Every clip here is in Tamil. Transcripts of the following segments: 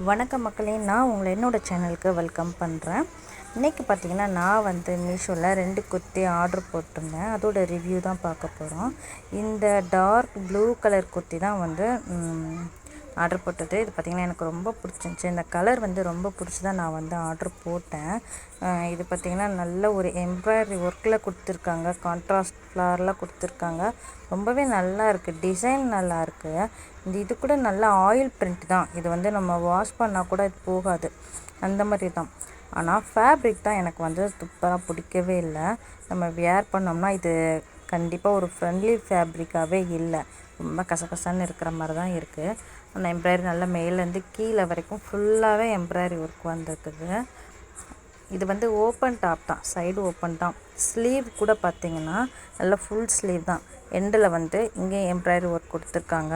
வணக்கம் மக்களே, நான் உங்களை என்னோடய சேனலுக்கு வெல்கம் பண்ணுறேன். இன்றைக்கி பார்த்திங்கன்னா நான் வந்து மீஷோவில் 2 குர்த்தி ஆர்டர் போட்டிருந்தேன். அதோட ரிவ்யூ தான் பார்க்க போகிறோம். இந்த டார்க் ப்ளூ கலர் குர்த்தி தான் வந்து ஆர்டர் போட்டது. இது பார்த்திங்கன்னா எனக்கு ரொம்ப பிடிச்சிருந்துச்சி. இந்த கலர் வந்து ரொம்ப பிடிச்சி தான் நான் வந்து ஆர்டர் போட்டேன். இது பார்த்திங்கன்னா நல்ல ஒரு எம்ப்ராய்டரி ஒர்க்கில் கொடுத்துருக்காங்க. கான்ட்ராஸ்ட் ஃப்ளார்லாம் கொடுத்துருக்காங்க. ரொம்பவே நல்லா இருக்குது. டிசைன் நல்லா இருக்குது. இது கூட நல்ல ஆயில் பிரிண்ட் தான். இது வந்து நம்ம வாஷ் பண்ணால் கூட இது போகாது, அந்த மாதிரி தான். ஆனால் ஃபேப்ரிக் தான் எனக்கு வந்து சூப்பராக பிடிக்கவே இல்லை. நம்ம வியர் பண்ணோம்னா இது கண்டிப்பாக ஒரு ஃப்ரெண்ட்லி ஃபேப்ரிக்காகவே இல்லை. ரொம்ப கசகசன்னு இருக்கிற மாதிரி தான் இருக்குது. ஆனால் எம்ப்ராய்டரி நல்லா மேலேருந்து கீழே வரைக்கும் ஃபுல்லாகவே எம்ப்ராய்டரி ஒர்க் வந்திருக்குது. இது வந்து ஓப்பன் டாப் தான், சைடு ஓப்பன் தான். ஸ்லீவ் கூட பார்த்திங்கன்னா நல்லா ஃபுல் ஸ்லீவ் தான். எண்டில் வந்து இங்கே எம்ப்ராய்டரி ஒர்க் கொடுத்துருக்காங்க.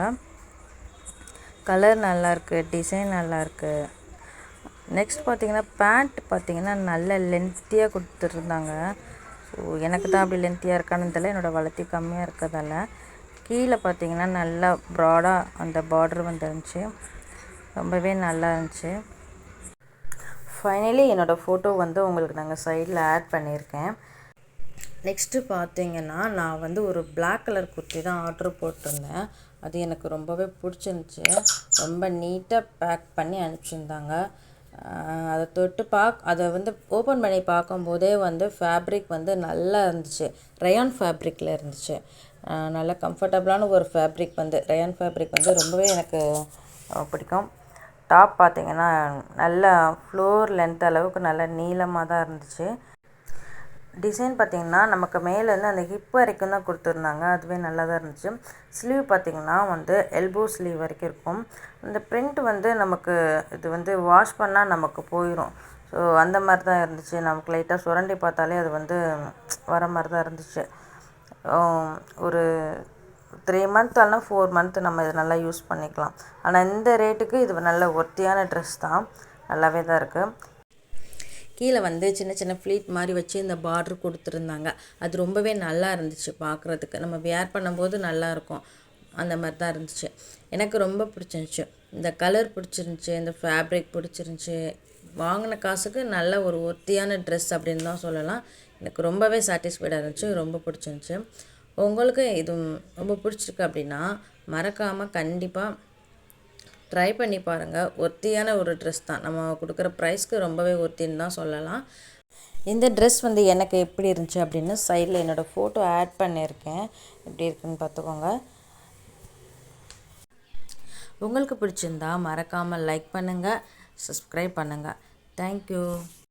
கலர் நல்லாயிருக்கு, டிசைன் நல்லாயிருக்கு. நெக்ஸ்ட் பார்த்திங்கன்னா பேண்ட் பார்த்திங்கன்னா நல்ல லென்த்தியாக கொடுத்துருந்தாங்க. ஸோ எனக்கு தான் அப்படி லென்த்தியாக இருக்கான்னு தெரியல, என்னோடய வளர்த்தி கம்மியாக இருக்கிறதால. கீழே பார்த்திங்கன்னா நல்லா ப்ராடாக அந்த பார்டர் வந்துருந்துச்சு. ரொம்பவே நல்லா இருந்துச்சு. ஃபைனலி என்னோடய ஃபோட்டோ வந்து உங்களுக்கு நாங்கள் சைடில் ஆட் பண்ணியிருக்கேன். நெக்ஸ்ட்டு பார்த்திங்கன்னா நான் வந்து ஒரு பிளாக் கலர் குர்த்தி தான் ஆர்டர் போட்டிருந்தேன். அது எனக்கு ரொம்பவே பிடிச்சிருந்துச்சி. ரொம்ப நீட்டாக பேக் பண்ணி அனுப்பிச்சிருந்தாங்க. அதை வந்து ஓப்பன் பண்ணி பார்க்கும்போதே வந்து ஃபேப்ரிக் வந்து நல்லா இருந்துச்சு. ரயான் ஃபேப்ரிக்கில் இருந்துச்சு. நல்ல கம்ஃபர்டபுளான ஒரு ஃபேப்ரிக் வந்து ரயான் ஃபேப்ரிக் வந்து ரொம்பவே எனக்கு பிடிக்கும். டாப் பார்த்திங்கன்னா நல்ல ஃப்ளோர் லென்த் அளவுக்கு நல்ல நீளமாக தான் இருந்துச்சு. டிசைன் பார்த்திங்கன்னா நமக்கு மேலேருந்து அந்த ஹிப் வரைக்கும் தான் கொடுத்துருந்தாங்க. அதுவே நல்லா தான் இருந்துச்சு. ஸ்லீவ் பார்த்திங்கன்னா வந்து எல்போ ஸ்லீவ் வரைக்கும் இருக்கும். இந்த பிரிண்ட் வந்து நமக்கு இது வந்து வாஷ் பண்ணால் நமக்கு போயிடும். ஸோ அந்த மாதிரி தான் இருந்துச்சு. நமக்கு லைட்டாக சுரண்டி பார்த்தாலே அது வந்து வர மாதிரி தான் இருந்துச்சு. ஒரு 3 மந்த் அல்லனா 4 மந்த் நம்ம இதை நல்லா யூஸ் பண்ணிக்கலாம். ஆனால் இந்த ரேட்டுக்கு இது நல்ல ஒர்த்தியான ட்ரெஸ் தான். நல்லாவே தான் இருக்குது. கீழே வந்து சின்ன சின்ன ஃப்ளீட் மாதிரி வச்சு இந்த பார்டர் கொடுத்துருந்தாங்க. அது ரொம்பவே நல்லா இருந்துச்சு பார்க்குறதுக்கு. நம்ம வியர் பண்ணும்போது நல்லாயிருக்கும். அந்த மாதிரி தான் இருந்துச்சு. எனக்கு ரொம்ப பிடிச்சிருந்துச்சி. இந்த கலர் பிடிச்சிருந்துச்சி, இந்த ஃபேப்ரிக் பிடிச்சிருந்துச்சி. வாங்கின காசுக்கு நல்ல ஒரு ஒர்த்தியான ட்ரெஸ் அப்படின்னு தான் சொல்லலாம். எனக்கு ரொம்பவே சாட்டிஸ்ஃபைடாக இருந்துச்சு. ரொம்ப பிடிச்சிருந்துச்சி. உங்களுக்கு இது ரொம்ப பிடிச்சிருக்கு அப்படின்னா மறக்காமல் கண்டிப்பாக ட்ரை பண்ணி பாருங்கள். ஒர்த்தியான ஒரு ட்ரெஸ் தான். நம்ம கொடுக்குற ப்ரைஸ்க்கு ரொம்பவே ஒர்த்தின்னு தான் சொல்லலாம். இந்த ட்ரெஸ் வந்து எனக்கு எப்படி இருந்துச்சு அப்படின்னு சைடில் என்னோடய ஃபோட்டோ ஆட் பண்ணியிருக்கேன். எப்படி இருக்குன்னு பார்த்துக்கோங்க. உங்களுக்கு பிடிச்சிருந்தா மறக்காமல் லைக் பண்ணுங்கள், சப்ஸ்கிரைப் பண்ணுங்கள். தேங்க்யூ.